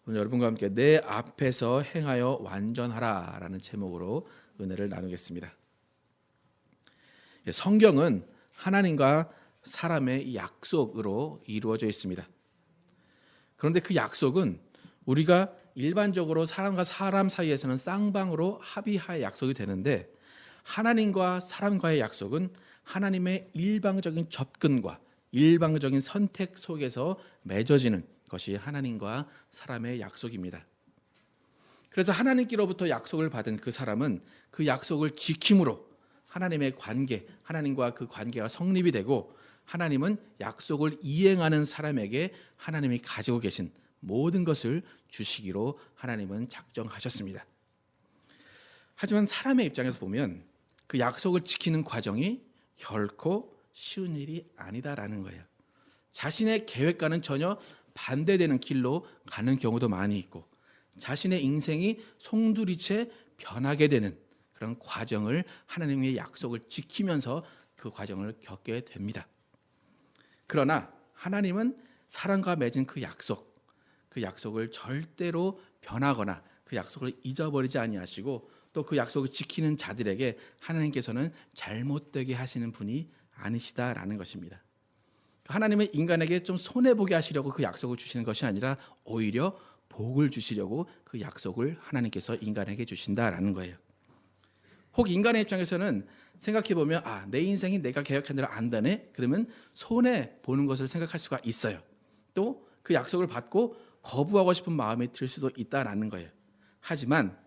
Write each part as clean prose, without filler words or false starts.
오늘 여러분과 함께 내 앞에서 행하여 완전하라 라는 제목으로 은혜를 나누겠습니다. 성경은 하나님과 사람의 약속으로 이루어져 있습니다. 그런데 그 약속은 우리가 일반적으로 사람과 사람 사이에서는 쌍방으로 합의하여 약속이 되는데, 하나님과 사람과의 약속은 하나님의 일방적인 접근과 일방적인 선택 속에서 맺어지는 것이 하나님과 사람의 약속입니다. 그래서 하나님께로부터 약속을 받은 그 사람은 그 약속을 지킴으로 하나님의 관계, 하나님과 그 관계가 성립이 되고, 하나님은 약속을 이행하는 사람에게 하나님이 가지고 계신 모든 것을 주시기로 하나님은 작정하셨습니다. 하지만 사람의 입장에서 보면 그 약속을 지키는 과정이 결코 쉬운 일이 아니다라는 거예요. 자신의 계획과는 전혀 반대되는 길로 가는 경우도 많이 있고, 자신의 인생이 송두리째 변하게 되는 그런 과정을 하나님의 약속을 지키면서 그 과정을 겪게 됩니다. 그러나 하나님은 사람과 맺은 그 약속을 절대로 변하거나 그 약속을 잊어버리지 아니하시고, 또 그 약속을 지키는 자들에게 하나님께서는 잘못되게 하시는 분이 아니시다라는 것입니다. 하나님은 인간에게 좀 손해보게 하시려고 그 약속을 주시는 것이 아니라 오히려 복을 주시려고 그 약속을 하나님께서 인간에게 주신다라는 거예요. 혹 인간의 입장에서는 생각해보면 내 인생이 내가 계획한 대로 안 되네? 그러면 손해보는 것을 생각할 수가 있어요. 또 그 약속을 받고 거부하고 싶은 마음이 들 수도 있다라는 거예요. 하지만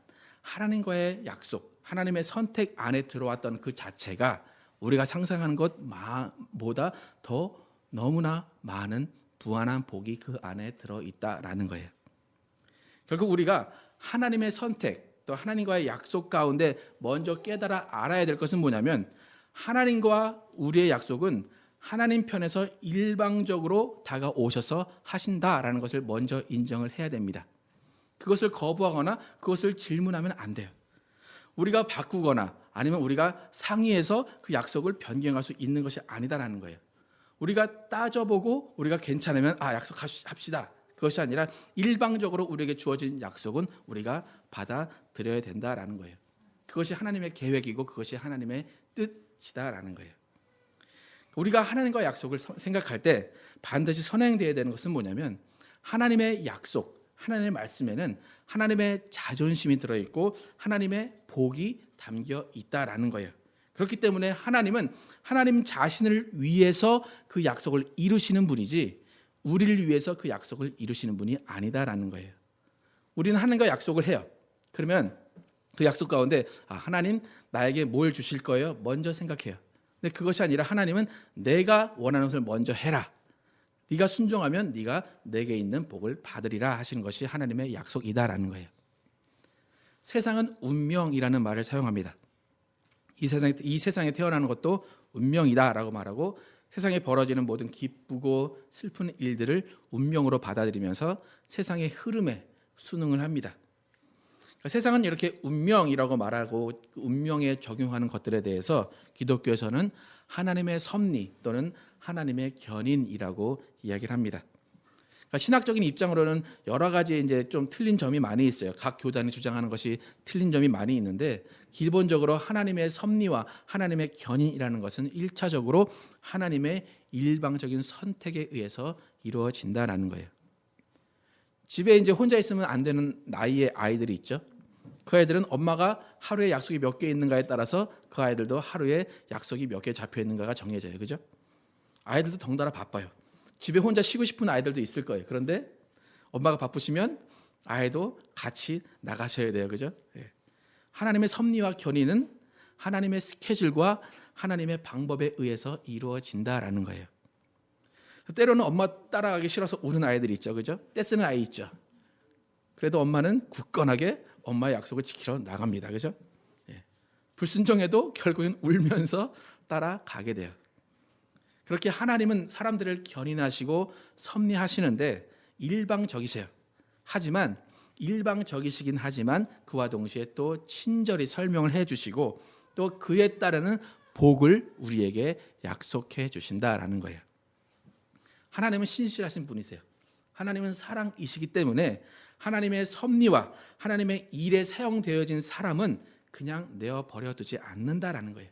하나님과의 약속, 하나님의 선택 안에 들어왔던 그 자체가 우리가 상상하는 것보다 더 너무나 많은 부안한 복이 그 안에 들어있다라는 거예요. 결국 우리가 하나님의 선택, 또 하나님과의 약속 가운데 먼저 깨달아 알아야 될 것은 뭐냐면, 하나님과 우리의 약속은 하나님 편에서 일방적으로 다가오셔서 하신다라는 것을 먼저 인정을 해야 됩니다. 그것을 거부하거나 그것을 질문하면 안 돼요. 우리가 바꾸거나 아니면 우리가 상의해서 그 약속을 변경할 수 있는 것이 아니다라는 거예요. 우리가 따져보고 우리가 괜찮으면 약속합시다. 그것이 아니라 일방적으로 우리에게 주어진 약속은 우리가 받아들여야 된다라는 거예요. 그것이 하나님의 계획이고 그것이 하나님의 뜻이다라는 거예요. 우리가 하나님과 약속을 생각할 때 반드시 선행되어야 되는 것은 뭐냐면, 하나님의 약속, 하나님의 말씀에는 하나님의 자존심이 들어있고 하나님의 복이 담겨 있다라는 거예요. 그렇기 때문에 하나님은 하나님 자신을 위해서 그 약속을 이루시는 분이지 우리를 위해서 그 약속을 이루시는 분이 아니다라는 거예요. 우리는 하나님과 약속을 해요. 그러면 그 약속 가운데 하나님 나에게 뭘 주실 거예요? 먼저 생각해요. 근데 그것이 아니라 하나님은 내가 원하는 것을 먼저 해라. 네가 순종하면 네가 내게 있는 복을 받으리라 하시는 것이 하나님의 약속이다라는 거예요. 세상은 운명이라는 말을 사용합니다. 이 세상에 태어나는 것도 운명이다라고 말하고, 세상에 벌어지는 모든 기쁘고 슬픈 일들을 운명으로 받아들이면서 세상의 흐름에 순응을 합니다. 그러니까 세상은 이렇게 운명이라고 말하고 운명에 적용하는 것들에 대해서 기독교에서는 하나님의 섭리 또는 하나님의 견인이라고 이야기를 합니다. 그러니까 신학적인 입장으로는 여러 가지 이제 좀 틀린 점이 많이 있어요. 각 교단이 주장하는 것이 틀린 점이 많이 있는데, 기본적으로 하나님의 섭리와 하나님의 견인이라는 것은 1차적으로 하나님의 일방적인 선택에 의해서 이루어진다라는 거예요. 집에 이제 혼자 있으면 안 되는 나이의 아이들이 있죠. 그 아이들은 엄마가 하루에 약속이 몇 개 있는가에 따라서 그 아이들도 하루에 약속이 몇 개 잡혀 있는가가 정해져요. 그죠? 아이들도 덩달아 바빠요. 집에 혼자 쉬고 싶은 아이들도 있을 거예요. 그런데 엄마가 바쁘시면 아이도 같이 나가셔야 돼요. 그죠? 하나님의 섭리와 견인은 하나님의 스케줄과 하나님의 방법에 의해서 이루어진다라는 거예요. 때로는 엄마 따라가기 싫어서 우는 아이들이 있죠. 그죠? 떼쓰는 아이 있죠. 그래도 엄마는 굳건하게 엄마의 약속을 지키러 나갑니다. 그죠? 불순종해도 결국엔 울면서 따라가게 돼요. 그렇게 하나님은 사람들을 견인하시고 섭리하시는데 일방적이세요. 하지만 일방적이시긴 하지만 그와 동시에 또 친절히 설명을 해주시고 또 그에 따르는 복을 우리에게 약속해 주신다라는 거예요. 하나님은 신실하신 분이세요. 하나님은 사랑이시기 때문에 하나님의 섭리와 하나님의 일에 사용되어진 사람은 그냥 내어버려 두지 않는다라는 거예요.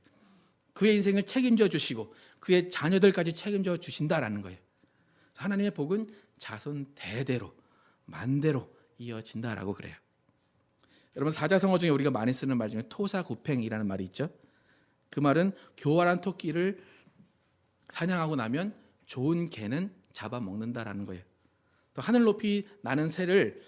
그의 인생을 책임져 주시고 그의 자녀들까지 책임져 주신다라는 거예요. 하나님의 복은 자손 대대로 만대로 이어진다라고 그래요. 여러분, 사자성어 중에 우리가 많이 쓰는 말 중에 토사구팽이라는 말이 있죠. 그 말은 교활한 토끼를 사냥하고 나면 좋은 개는 잡아먹는다라는 거예요. 또 하늘 높이 나는 새를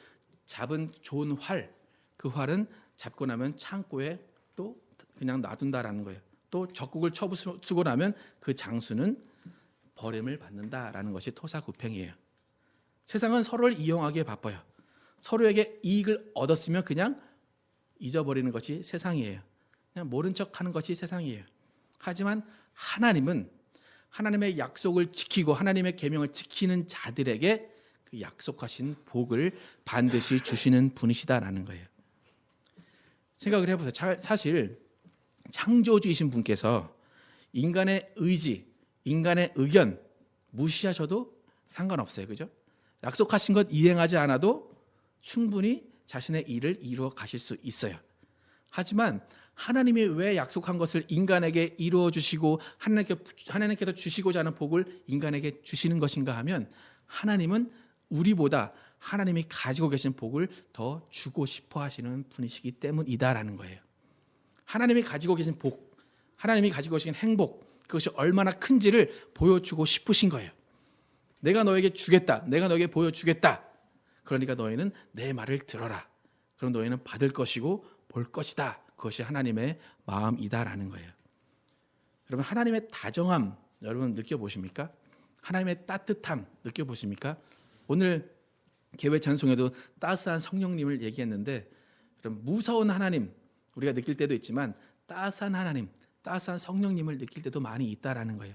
잡은 좋은 활, 그 활은 잡고 나면 창고에 또 그냥 놔둔다라는 거예요. 또 적국을 쳐부수고 나면 그 장수는 버림을 받는다라는 것이 토사구팽이에요. 세상은 서로를 이용하기에 바빠요. 서로에게 이익을 얻었으면 그냥 잊어버리는 것이 세상이에요. 그냥 모른 척하는 것이 세상이에요. 하지만 하나님은 하나님의 약속을 지키고 하나님의 계명을 지키는 자들에게 그 약속하신 복을 반드시 주시는 분이시다라는 거예요. 생각을 해보세요. 사실 창조주이신 분께서 인간의 의지, 인간의 의견 무시하셔도 상관없어요. 그죠? 약속하신 것 이행하지 않아도 충분히 자신의 일을 이루어 가실 수 있어요. 하지만 하나님이 왜 약속한 것을 인간에게 이루어 주시고 하나님께서 주시고자 하는 복을 인간에게 주시는 것인가 하면 하나님은 우리보다 하나님이 가지고 계신 복을 더 주고 싶어 하시는 분이시기 때문이다라는 거예요. 하나님이 가지고 계신 복, 하나님이 가지고 계신 행복, 그것이 얼마나 큰지를 보여주고 싶으신 거예요. 내가 너에게 주겠다. 내가 너에게 보여주겠다. 그러니까 너희는 내 말을 들어라. 그럼 너희는 받을 것이고 볼 것이다. 그것이 하나님의 마음이다라는 거예요. 여러분, 하나님의 다정함 여러분 느껴보십니까? 하나님의 따뜻함 느껴보십니까? 오늘 개회 찬송에도 따스한 성령님을 얘기했는데, 여러분, 무서운 하나님 우리가 느낄 때도 있지만 따스한 하나님, 따스한 성령님을 느낄 때도 많이 있다라는 거예요.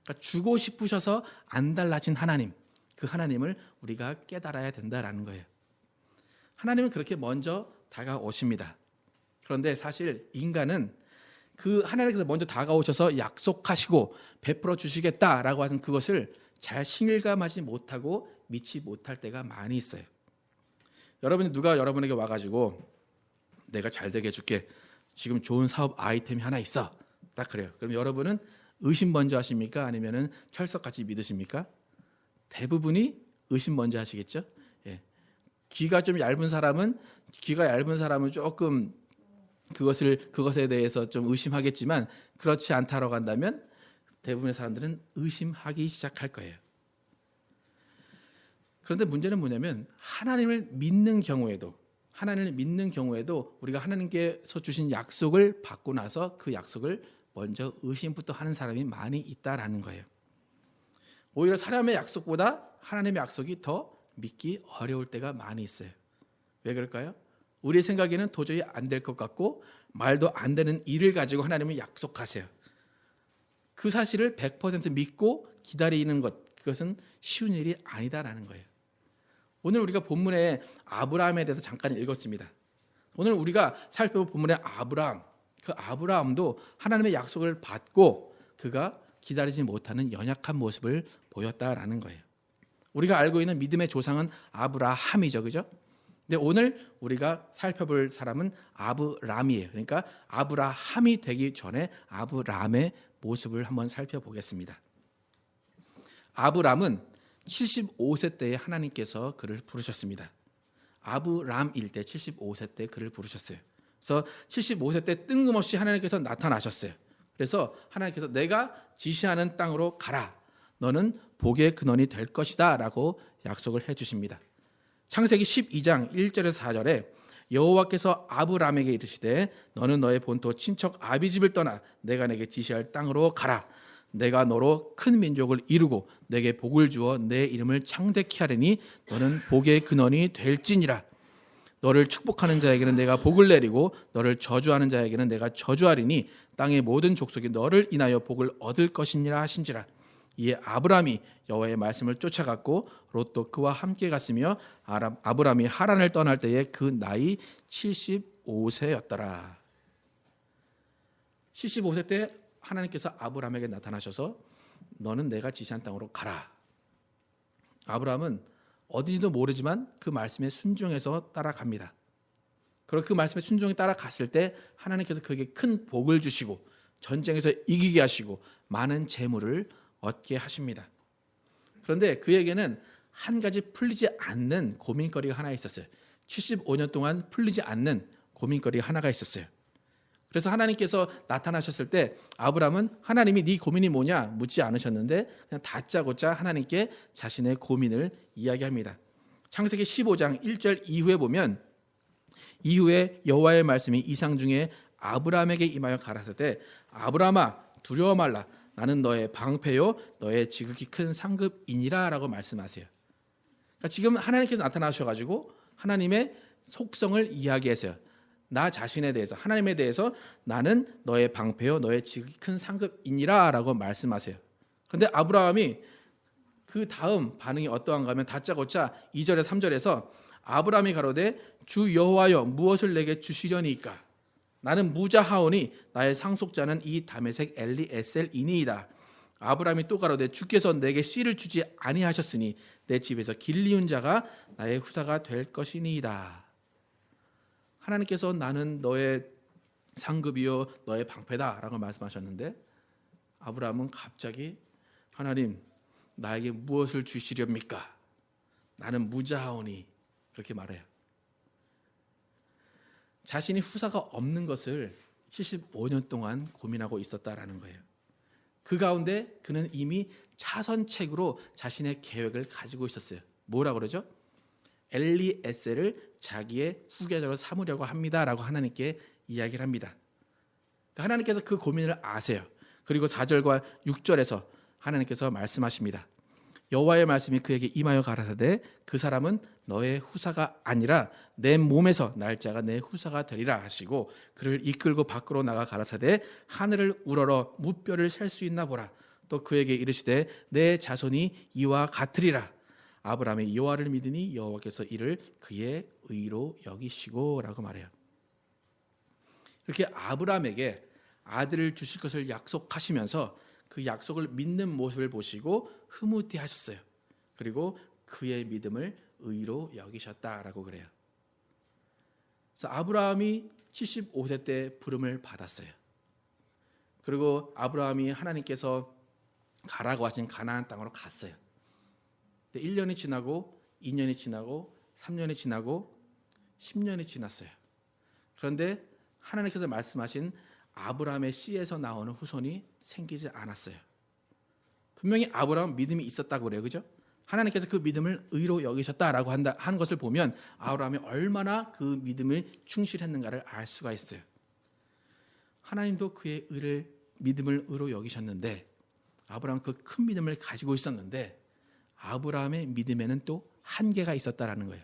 그러니까 주고 싶으셔서 안 달라진 하나님, 그 하나님을 우리가 깨달아야 된다라는 거예요. 하나님은 그렇게 먼저 다가오십니다. 그런데 사실 인간은 그 하나님께서 먼저 다가오셔서 약속하시고 베풀어 주시겠다라고 하는 그것을 잘 실감하지 못하고 믿지 못할 때가 많이 있어요. 여러분이 누가 여러분에게 와가지고 내가 잘 되게 해줄게, 지금 좋은 사업 아이템이 하나 있어, 딱 그래요. 그럼 여러분은 의심 먼저 하십니까? 아니면은 철석같이 믿으십니까? 대부분이 의심 먼저 하시겠죠. 예. 귀가 얇은 사람은 조금 그것에 대해서 좀 의심하겠지만, 그렇지 않다라고 한다면 대부분의 사람들은 의심하기 시작할 거예요. 그런데 문제는 뭐냐면 하나님을 믿는 경우에도 우리가 하나님께서 주신 약속을 받고 나서 그 약속을 먼저 의심부터 하는 사람이 많이 있다라는 거예요. 오히려 사람의 약속보다 하나님의 약속이 더 믿기 어려울 때가 많이 있어요. 왜 그럴까요? 우리 생각에는 도저히 안 될 것 같고 말도 안 되는 일을 가지고 하나님이 약속하세요. 그 사실을 100% 믿고 기다리는 것, 그것은 쉬운 일이 아니다라는 거예요. 오늘 우리가 본문에 아브라함에 대해서 잠깐 읽었습니다. 오늘 우리가 살펴볼 본문의 아브라함, 그 아브라함도 하나님의 약속을 받고 그가 기다리지 못하는 연약한 모습을 보였다라는 거예요. 우리가 알고 있는 믿음의 조상은 아브라함이죠, 그죠? 근데 오늘 우리가 살펴볼 사람은 아브람이에요. 그러니까 아브라함이 되기 전에 아브람의 모습을 한번 살펴보겠습니다. 아브람은 75세 때에 하나님께서 그를 부르셨습니다. 아브람일 때 75세 때 그를 부르셨어요. 그래서 75세 때 뜬금없이 하나님께서 나타나셨어요. 그래서 하나님께서 내가 지시하는 땅으로 가라. 너는 복의 근원이 될 것이다 라고 약속을 해주십니다. 창세기 12장 1절에서 4절에 여호와께서 아브람에게 이르시되 너는 너의 본토 친척 아비 집을 떠나 내가 내게 지시할 땅으로 가라. 내가 너로 큰 민족을 이루고 내게 복을 주어 내 이름을 창대케 하리니 너는 복의 근원이 될지니라. 너를 축복하는 자에게는 내가 복을 내리고 너를 저주하는 자에게는 내가 저주하리니 땅의 모든 족속이 너를 인하여 복을 얻을 것이니라 하신지라. 이에 아브람이 여호와의 말씀을 쫓아갔고 롯도 그와 함께 갔으며 아브람이 하란을 떠날 때에 그 나이 75세였더라. 75세 때 하나님께서 아브람에게 나타나셔서 너는 내가 지시한 땅으로 가라. 아브람은 어딘지도 모르지만 그 말씀에 순종해서 따라갑니다. 그리고 그 말씀에 순종히 따라갔을 때 하나님께서 그에게 큰 복을 주시고 전쟁에서 이기게 하시고 많은 재물을 얻게 하십니다. 그런데 그에게는 한 가지 풀리지 않는 고민거리가 하나 있었어요. 75년 동안 풀리지 않는 고민거리가 하나가 있었어요. 그래서 하나님께서 나타나셨을 때 아브라함은 하나님이 네 고민이 뭐냐 묻지 않으셨는데 그냥 다짜고짜 하나님께 자신의 고민을 이야기합니다. 창세기 15장 1절 이후에 보면 이후에 여호와의 말씀이 이상 중에 아브라함에게 임하여 가라사대 아브라함아 두려워 말라 나는 너의 방패요 너의 지극히 큰 상급이니라 라고 말씀하세요. 그러니까 지금 하나님께서 나타나셔가지고 하나님의 속성을 이야기했어요. 나 자신에 대해서 하나님에 대해서 나는 너의 방패요 너의 지극히 큰 상급이니라 라고 말씀하세요. 그런데 아브라함이 그 다음 반응이 어떠한가 하면 다짜고짜 2절에 3절에서 아브라함이 가로되 주 여호와여 무엇을 내게 주시려니이까 나는 무자하오니 나의 상속자는 이 다메섹 엘리에셀이니이다. 아브라함이 또 가로되 주께서 내게 씨를 주지 아니하셨으니 내 집에서 길리운 자가 나의 후사가 될 것이니이다. 하나님께서 나는 너의 상급이요 너의 방패다라고 말씀하셨는데 아브라함은 갑자기 하나님 나에게 무엇을 주시렵니까? 나는 무자하오니 그렇게 말해요. 자신이 후사가 없는 것을 75년 동안 고민하고 있었다라는 거예요. 그 가운데 그는 이미 차선책으로 자신의 계획을 가지고 있었어요. 뭐라 그러죠? 엘리에셀을 자기의 후계자로 삼으려고 합니다라고 하나님께 이야기를 합니다. 하나님께서 그 고민을 아세요. 그리고 4절과 6절에서 하나님께서 말씀하십니다. 여호와의 말씀이 그에게 임하여 가라사대 그 사람은 너의 후사가 아니라 내 몸에서 날 자가 내 후사가 되리라 하시고 그를 이끌고 밖으로 나가 가라사대 하늘을 우러러 무뼈를 셀 수 있나 보라. 또 그에게 이르시되 내 자손이 이와 같으리라. 아브라함이 여호와를 믿으니 여호와께서 이를 그의 의로 여기시고 라고 말해요. 이렇게 아브라함에게 아들을 주실 것을 약속하시면서 그 약속을 믿는 모습을 보시고 흐뭇해하셨어요. 그리고 그의 믿음을 의로 여기셨다라고 그래요. 그래서 아브라함이 75세 때 부름을 받았어요. 그리고 아브라함이 하나님께서 가라고 하신 가나안 땅으로 갔어요. 1년이 지나고 2년이 지나고 3년이 지나고 10년이 지났어요. 그런데 하나님께서 말씀하신 아브라함의 씨에서 나오는 후손이 생기지 않았어요. 분명히 아브라함 믿음이 있었다고 그래요. 그죠? 하나님께서 그 믿음을 의로 여기셨다라고 하는 것을 보면 아브라함이 얼마나 그 믿음을 충실했는가를 알 수가 있어요. 하나님도 그의 믿음을 의로 여기셨는데 아브라함 그 큰 믿음을 가지고 있었는데 아브라함의 믿음에는 또 한계가 있었다라는 거예요.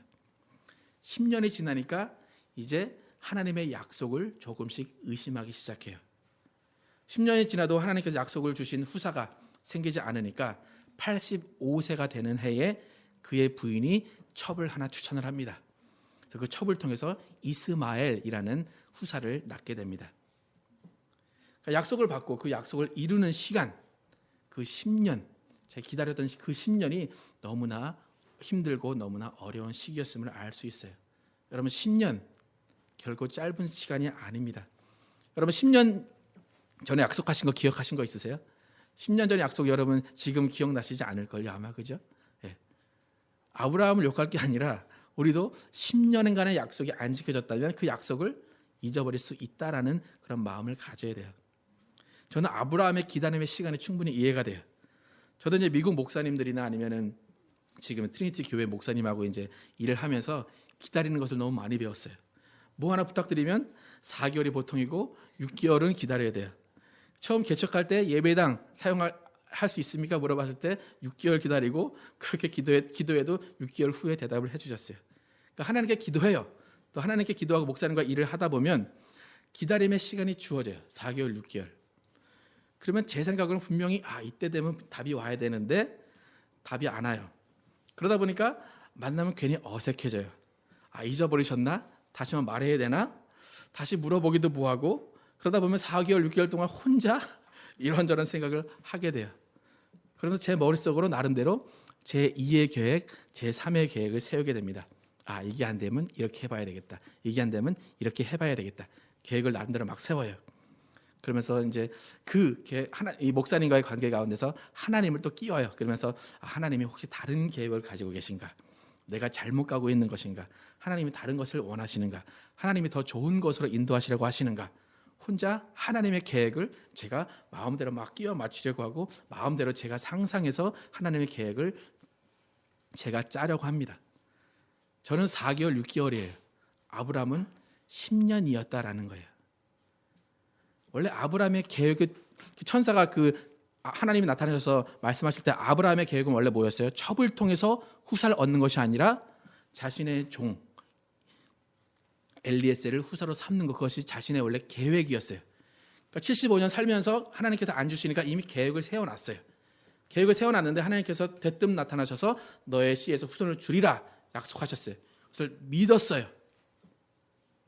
10년이 지나니까 이제 하나님의 약속을 조금씩 의심하기 시작해요. 10년이 지나도 하나님께서 약속을 주신 후사가 생기지 않으니까 85세가 되는 해에 그의 부인이 첩을 하나 추천을 합니다. 그래서 그 첩을 통해서 이스마엘이라는 후사를 낳게 됩니다. 그러니까 약속을 받고 그 약속을 이루는 시간, 그 10년, 제가 기다렸던 그 10년이 너무나 힘들고 너무나 어려운 시기였음을 알 수 있어요. 여러분 10년 결코 짧은 시간이 아닙니다. 여러분 10년 전에 약속하신 거 기억하신 거 있으세요? 10년 전에 약속 여러분 지금 기억나시지 않을걸요 아마 그죠? 예. 아브라함을 욕할 게 아니라 우리도 10년간의 약속이 안 지켜졌다면 그 약속을 잊어버릴 수 있다라는 그런 마음을 가져야 돼요. 저는 아브라함의 기다림의 시간이 충분히 이해가 돼요. 저도 이제 미국 목사님들이나 아니면은 지금 트리니티 교회 목사님하고 이제 일을 하면서 기다리는 것을 너무 많이 배웠어요. 뭐 하나 부탁드리면 4개월이 보통이고 6개월은 기다려야 돼요. 처음 개척할 때 예배당 사용할 수 있습니까? 물어봤을 때 6개월 기다리고 그렇게 기도해도 6개월 후에 대답을 해주셨어요. 그러니까 하나님께 기도해요. 또 하나님께 기도하고 목사님과 일을 하다 보면 기다림의 시간이 주어져요. 4개월, 6개월. 그러면 제 생각으로는 분명히 이때 되면 답이 와야 되는데 답이 안 와요. 그러다 보니까 만나면 괜히 어색해져요. 잊어버리셨나? 다시 한번 말해야 되나? 다시 물어보기도 뭐하고 그러다 보면 4개월, 6개월 동안 혼자 이런저런 생각을 하게 돼요. 그래서 제 머릿속으로 나름대로 제2의 계획, 제3의 계획을 세우게 됩니다. 아, 이게 안 되면 이렇게 해봐야 되겠다. 이게 안 되면 이렇게 해봐야 되겠다. 계획을 나름대로 막 세워요. 그러면서 이제 이 목사님과의 관계 가운데서 하나님을 또 끼워요. 그러면서 하나님이 혹시 다른 계획을 가지고 계신가? 내가 잘못 가고 있는 것인가? 하나님이 다른 것을 원하시는가? 하나님이 더 좋은 것으로 인도하시려고 하시는가? 혼자 하나님의 계획을 제가 마음대로 막 끼워 맞추려고 하고 마음대로 제가 상상해서 하나님의 계획을 제가 짜려고 합니다. 저는 4개월, 6개월이에요. 아브라함은 10년이었다라는 거예요. 원래 아브라함의 계획은 천사가 하나님이 나타나셔서 말씀하실 때 아브라함의 계획은 원래 뭐였어요? 첩을 통해서 후사를 얻는 것이 아니라 자신의 종 엘리에셀을 후사로 삼는 것, 그것이 자신의 원래 계획이었어요. 그러니까 75년 살면서 하나님께서 안 주시니까 이미 계획을 세워놨어요. 계획을 세워놨는데 하나님께서 대뜸 나타나셔서 너의 씨에서 후손을 주리라 약속하셨어요. 그것을 믿었어요.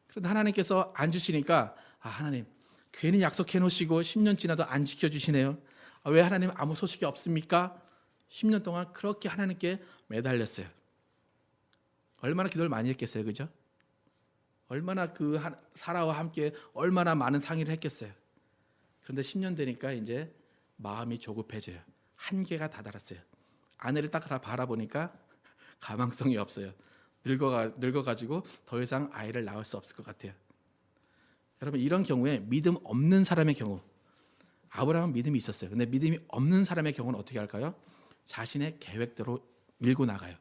그런데 하나님께서 안 주시니까 하나님 괜히 약속해 놓으시고 10년 지나도 안 지켜주시네요. 왜 하나님 아무 소식이 없습니까? 10년 동안 그렇게 하나님께 매달렸어요. 얼마나 기도를 많이 했겠어요, 그죠? 얼마나 사라와 함께 얼마나 많은 상의를 했겠어요. 그런데 10년 되니까 이제 마음이 조급해져요. 한계가 다다랐어요. 아내를 딱 바라보니까 가망성이 없어요. 늙어가지고 더 이상 아이를 낳을 수 없을 것 같아요. 여러분, 이런 경우에 믿음 없는 사람의 경우, 아브라함은 믿음이 있었어요. 근데 믿음이 없는 사람의 경우는 어떻게 할까요? 자신의 계획대로 밀고 나가요.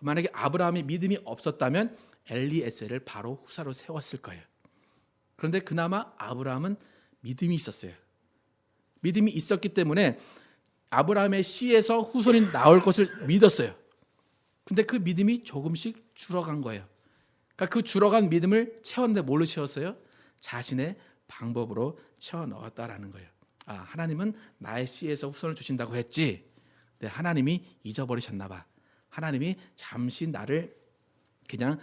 만약에 아브라함이 믿음이 없었다면 엘리에셀을 바로 후사로 세웠을 거예요. 그런데 그나마 아브라함은 믿음이 있었어요. 믿음이 있었기 때문에 아브라함의 씨에서 후손이 나올 것을 믿었어요. 근데 그 믿음이 조금씩 줄어간 거예요. 그러니까 그 줄어간 믿음을 채웠는데 뭘로 채웠어요? 자신의 방법으로 채워 넣었다라는 거예요. 하나님은 나의 씨에서 후손을 주신다고 했지. 근데 하나님이 잊어버리셨나 봐. 하나님이 잠시 나를 그냥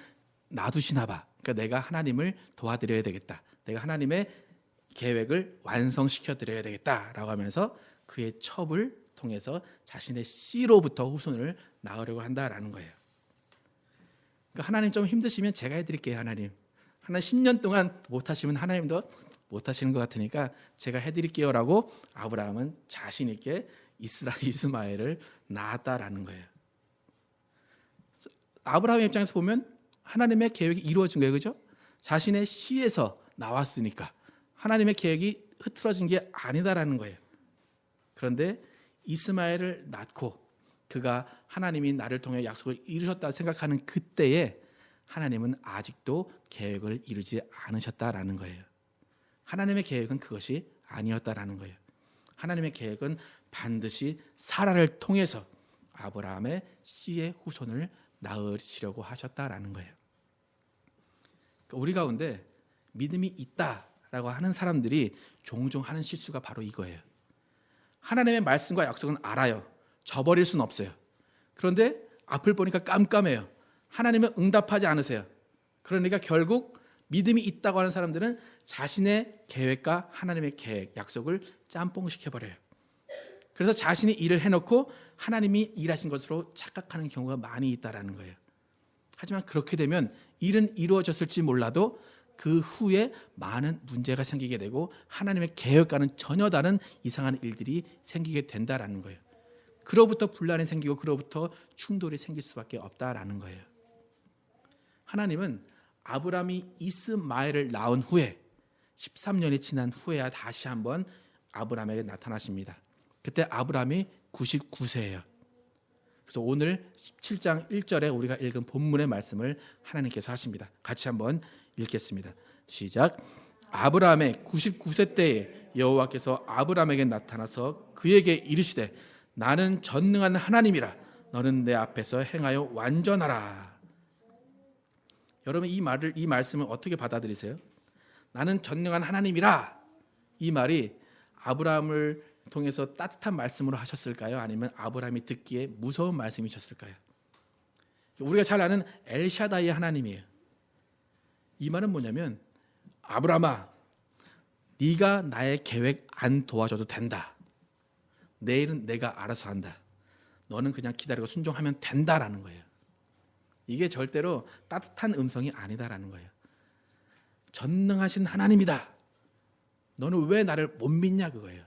놔두시나 봐. 그러니까 내가 하나님을 도와드려야 되겠다. 내가 하나님의 계획을 완성시켜 드려야 되겠다라고 하면서 그의 첩을 통해서 자신의 씨로부터 후손을 낳으려고 한다라는 거예요. 그러니까 하나님 좀 힘드시면 제가 해드릴게요. 하나님 10년 동안 못하시면 하나님도 못하시는 것 같으니까 제가 해드릴게요라고 아브라함은 자신 있게 이스마엘을 낳았다라는 거예요. 아브라함의 입장에서 보면 하나님의 계획이 이루어진 거예요, 그죠? 자신의 씨에서 나왔으니까 하나님의 계획이 흐트러진 게 아니다라는 거예요. 그런데 이스마엘을 낳고 그가 하나님이 나를 통해 약속을 이루셨다 생각하는 그때에 하나님은 아직도 계획을 이루지 않으셨다라는 거예요. 하나님의 계획은 그것이 아니었다라는 거예요. 하나님의 계획은 반드시 사라를 통해서 아브라함의 씨의 후손을 낳으시려고 하셨다라는 거예요. 우리 가운데 믿음이 있다라고 하는 사람들이 종종 하는 실수가 바로 이거예요. 하나님의 말씀과 약속은 알아요. 저버릴 수는 없어요. 그런데 앞을 보니까 깜깜해요. 하나님은 응답하지 않으세요. 그러니까 결국 믿음이 있다고 하는 사람들은 자신의 계획과 하나님의 계획, 약속을 짬뽕시켜버려요. 그래서 자신이 일을 해놓고 하나님이 일하신 것으로 착각하는 경우가 많이 있다라는 거예요. 하지만 그렇게 되면 일은 이루어졌을지 몰라도 그 후에 많은 문제가 생기게 되고 하나님의 계획과는 전혀 다른 이상한 일들이 생기게 된다라는 거예요. 그로부터 분란이 생기고 그로부터 충돌이 생길 수밖에 없다라는 거예요. 하나님은 아브라함이 이스마엘을 낳은 후에 13년이 지난 후에야 다시 한번 아브라함에게 나타나십니다. 그때 아브라함이 99세예요. 그래서 오늘 17장 1절에 우리가 읽은 본문의 말씀을 하나님께서 하십니다. 같이 한번 읽겠습니다. 시작. 아브라함의 99세 때에 여호와께서 아브라함에게 나타나서 그에게 이르시되 나는 전능한 하나님이라 너는 내 앞에서 행하여 완전하라. 여러분 이 말씀을 어떻게 받아들이세요? 나는 전능한 하나님이라. 이 말이 아브라함을 통해서 따뜻한 말씀으로 하셨을까요? 아니면 아브라함이 듣기에 무서운 말씀이셨을까요? 우리가 잘 아는 엘샤다이의 하나님이에요. 이 말은 뭐냐면 아브라함아, 네가 나의 계획 안 도와줘도 된다. 내일은 내가 알아서 한다. 너는 그냥 기다리고 순종하면 된다라는 거예요. 이게 절대로 따뜻한 음성이 아니다라는 거예요. 전능하신 하나님이다. 너는 왜 나를 못 믿냐 그거예요.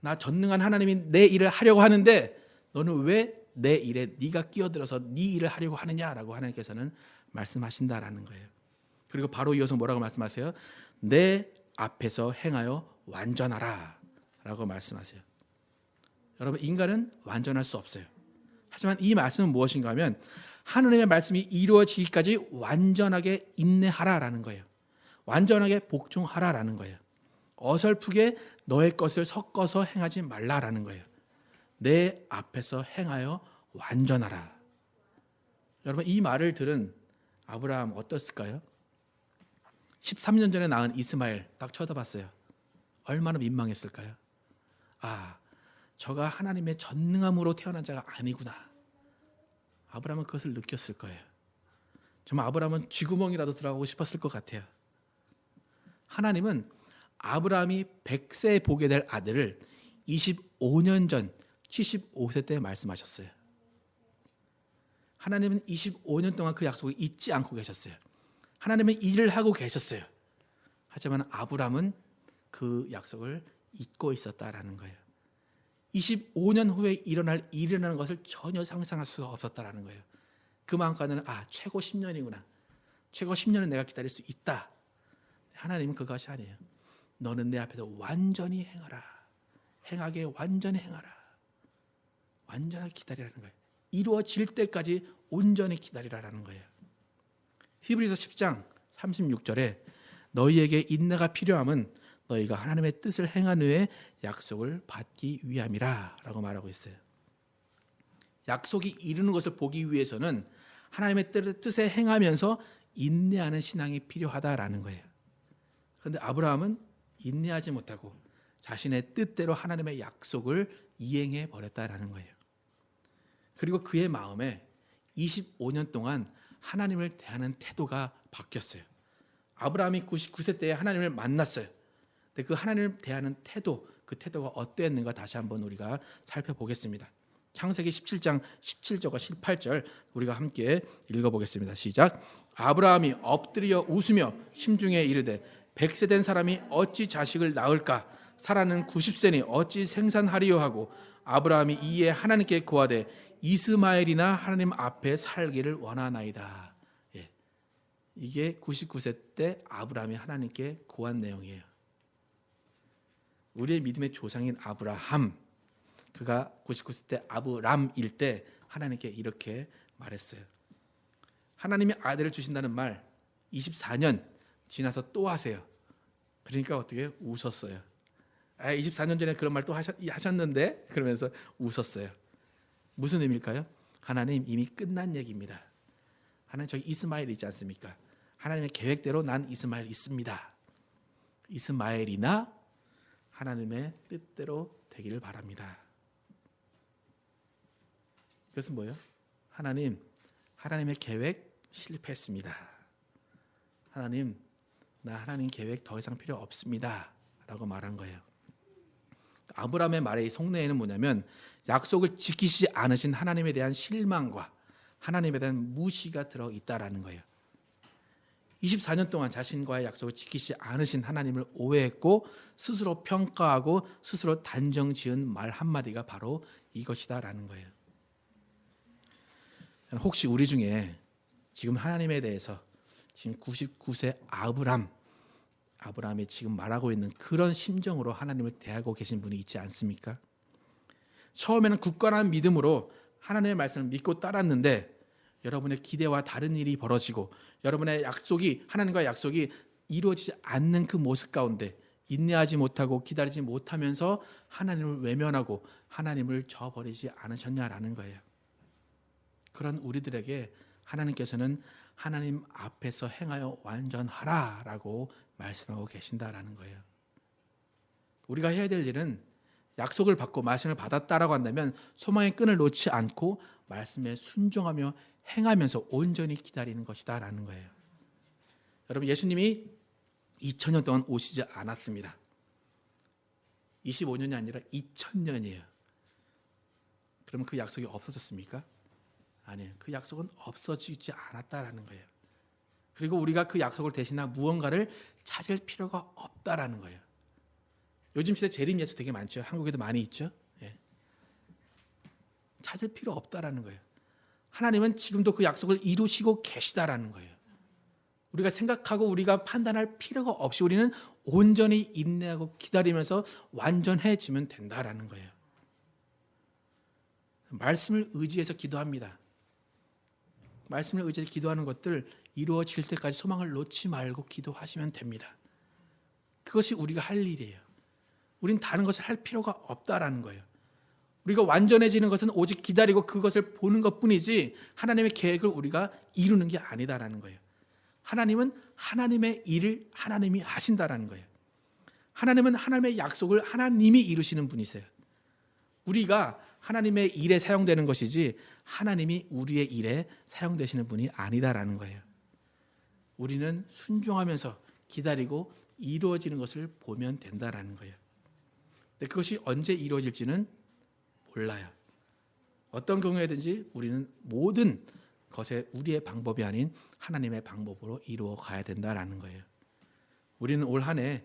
나 전능한 하나님이 내 일을 하려고 하는데 너는 왜 내 일에 네가 끼어들어서 네 일을 하려고 하느냐라고 하나님께서는 말씀하신다라는 거예요. 그리고 바로 이어서 뭐라고 말씀하세요? 내 앞에서 행하여 완전하라 라고 말씀하세요. 여러분, 인간은 완전할 수 없어요. 하지만 이 말씀은 무엇인가 하면 하나님의 말씀이 이루어지기까지 완전하게 인내하라라는 거예요. 완전하게 복종하라라는 거예요. 어설프게 너의 것을 섞어서 행하지 말라라는 거예요. 내 앞에서 행하여 완전하라. 여러분, 이 말을 들은 아브라함 어떻을까요? 13년 전에 낳은 이스마엘 딱 쳐다봤어요. 얼마나 민망했을까요? 아, 저가 하나님의 전능함으로 태어난 자가 아니구나. 아브라함은 그것을 느꼈을 거예요. 정말 아브라함은 쥐구멍이라도 들어가고 싶었을 것 같아요. 하나님은 아브라함이 100세에 보게 될 아들을 25년 전 75세 때 말씀하셨어요. 하나님은 25년 동안 그 약속을 잊지 않고 계셨어요. 하나님은 일을 하고 계셨어요. 하지만 아브라함은 그 약속을 잊고 있었다라는 거예요. 25년 후에 일어날 일이라는 것을 전혀 상상할 수가 없었다라는 거예요. 그 마음까지는 최고 10년이구나. 최고 10년은 내가 기다릴 수 있다. 하나님은 그것이 아니에요. 너는 내 앞에서 완전히 행하라. 행하게 완전히 행하라. 완전하게 기다리라는 거예요. 이루어질 때까지 온전히 기다리라는 거예요. 히브리서 10장 36절에 너희에게 인내가 필요함은 너희가 하나님의 뜻을 행한 후에 약속을 받기 위함이라 라고 말하고 있어요. 약속이 이루는 것을 보기 위해서는 하나님의 뜻에 행하면서 인내하는 신앙이 필요하다라는 거예요. 그런데 아브라함은 인내하지 못하고 자신의 뜻대로 하나님의 약속을 이행해 버렸다라는 거예요. 그리고 그의 마음에 25년 동안 하나님을 대하는 태도가 바뀌었어요. 아브라함이 99세 때에 하나님을 만났어요. 근데 그 하나님을 대하는 태도, 그 태도가 어땠는가 다시 한번 우리가 살펴보겠습니다. 창세기 17장 17절과 18절 우리가 함께 읽어보겠습니다. 시작. 아브라함이 엎드려 웃으며 심중에 이르되 100세 된 사람이 어찌 자식을 낳을까? 사라는 90세니 어찌 생산하리요 하고 아브라함이 이에 하나님께 고하되 이스마엘이나 하나님 앞에 살기를 원하나이다. 이게 99세 때 아브라함이 하나님께 고한 내용이에요. 우리의 믿음의 조상인 아브라함, 그가 99세 때 아브람일 때 하나님께 이렇게 말했어요. 하나님이 아들을 주신다는 말 24년 지나서 또 하세요. 그러니까 어떻게 웃었어요. 24년 전에 그런 말 또 하셨는데 그러면서 웃었어요. 무슨 의미일까요? 하나님 이미 끝난 얘기입니다. 하나님 저기 이스마엘 있지 않습니까? 하나님의 계획대로 난 이스마엘 있습니다. 이스마엘이나 하나님의 뜻대로 되기를 바랍니다. 그것은 뭐예요? 하나님의 계획 실패했습니다. 하나님, 나 하나님 계획 더 이상 필요 없습니다. 라고 말한 거예요. 아브라함의 말의 속내에는 뭐냐면 약속을 지키시지 않으신 하나님에 대한 실망과 하나님에 대한 무시가 들어있다라는 거예요. 24년 동안 자신과의 약속을 지키시지 않으신 하나님을 오해했고 스스로 평가하고 스스로 단정 지은 말 한마디가 바로 이것이다라는 거예요. 혹시 우리 중에 지금 하나님에 대해서 지금 99세 아브라함이 지금 말하고 있는 그런 심정으로 하나님을 대하고 계신 분이 있지 않습니까? 처음에는 굳건한 믿음으로 하나님의 말씀을 믿고 따랐는데 여러분의 기대와 다른 일이 벌어지고 여러분의 하나님과의 약속이 이루어지지 않는 그 모습 가운데 인내하지 못하고 기다리지 못하면서 하나님을 외면하고 하나님을 저버리지 않으셨냐라는 거예요. 그런 우리들에게 하나님께서는 하나님 앞에서 행하여 완전하라라고 말씀하고 계신다라는 거예요. 우리가 해야 될 일은 약속을 받고 말씀을 받았다라고 한다면 소망의 끈을 놓지 않고 말씀에 순종하며 행하면서 온전히 기다리는 것이다라는 거예요. 여러분, 예수님이 2000년 동안 오시지 않았습니다. 25년이 아니라 2000년이에요. 그러면 그 약속이 없어졌습니까? 아니에요. 그 약속은 없어지지 않았다라는 거예요. 그리고 우리가 그 약속을 대신한 무언가를 찾을 필요가 없다라는 거예요. 요즘 시대 재림 예수 되게 많죠. 한국에도 많이 있죠. 예. 찾을 필요 없다라는 거예요. 하나님은 지금도 그 약속을 이루시고 계시다라는 거예요. 우리가 생각하고 우리가 판단할 필요가 없이 우리는 온전히 인내하고 기다리면서 완전해지면 된다라는 거예요. 말씀을 의지해서 기도합니다. 말씀을 의지해서 기도하는 것들 이루어질 때까지 소망을 놓지 말고 기도하시면 됩니다. 그것이 우리가 할 일이에요. 우린 다른 것을 할 필요가 없다라는 거예요. 우리가 완전해지는 것은 오직 기다리고 그것을 보는 것뿐이지 하나님의 계획을 우리가 이루는 게 아니다라는 거예요. 하나님은 하나님의 일을 하나님이 하신다라는 거예요. 하나님은 하나님의 약속을 하나님이 이루시는 분이세요. 우리가 하나님의 일에 사용되는 것이지 하나님이 우리의 일에 사용되시는 분이 아니다라는 거예요. 우리는 순종하면서 기다리고 이루어지는 것을 보면 된다라는 거예요. 근데 그것이 언제 이루어질지는 몰라요. 어떤 경우에든지 우리는 모든 것에 우리의 방법이 아닌 하나님의 방법으로 이루어 가야 된다라는 거예요. 우리는 올 한 해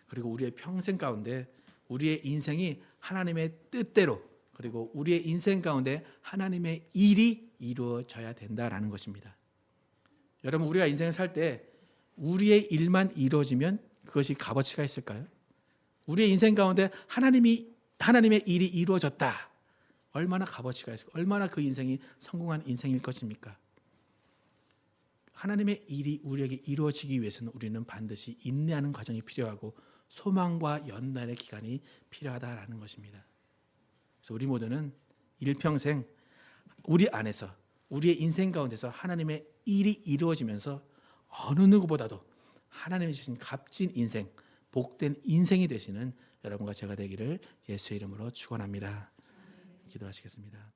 그리고 우리의 평생 가운데 우리의 인생이 하나님의 뜻대로 그리고 우리의 인생 가운데 하나님의 일이 이루어져야 된다라는 것입니다. 여러분, 우리가 인생을 살 때 우리의 일만 이루어지면 그것이 값어치가 있을까요? 우리의 인생 가운데 하나님의 일이 이루어졌다. 얼마나 값어치가 있을까? 얼마나 그 인생이 성공한 인생일 것입니까? 하나님의 일이 우리에게 이루어지기 위해서는 우리는 반드시 인내하는 과정이 필요하고 소망과 연단의 기간이 필요하다라는 것입니다. 그래서 우리 모두는 일평생 우리 안에서 우리의 인생 가운데서 하나님의 일이 이루어지면서 어느 누구보다도 하나님이 주신 값진 인생, 복된 인생이 되시는 여러분과 제가 되기를 예수의 이름으로 축원합니다. 기도하시겠습니다.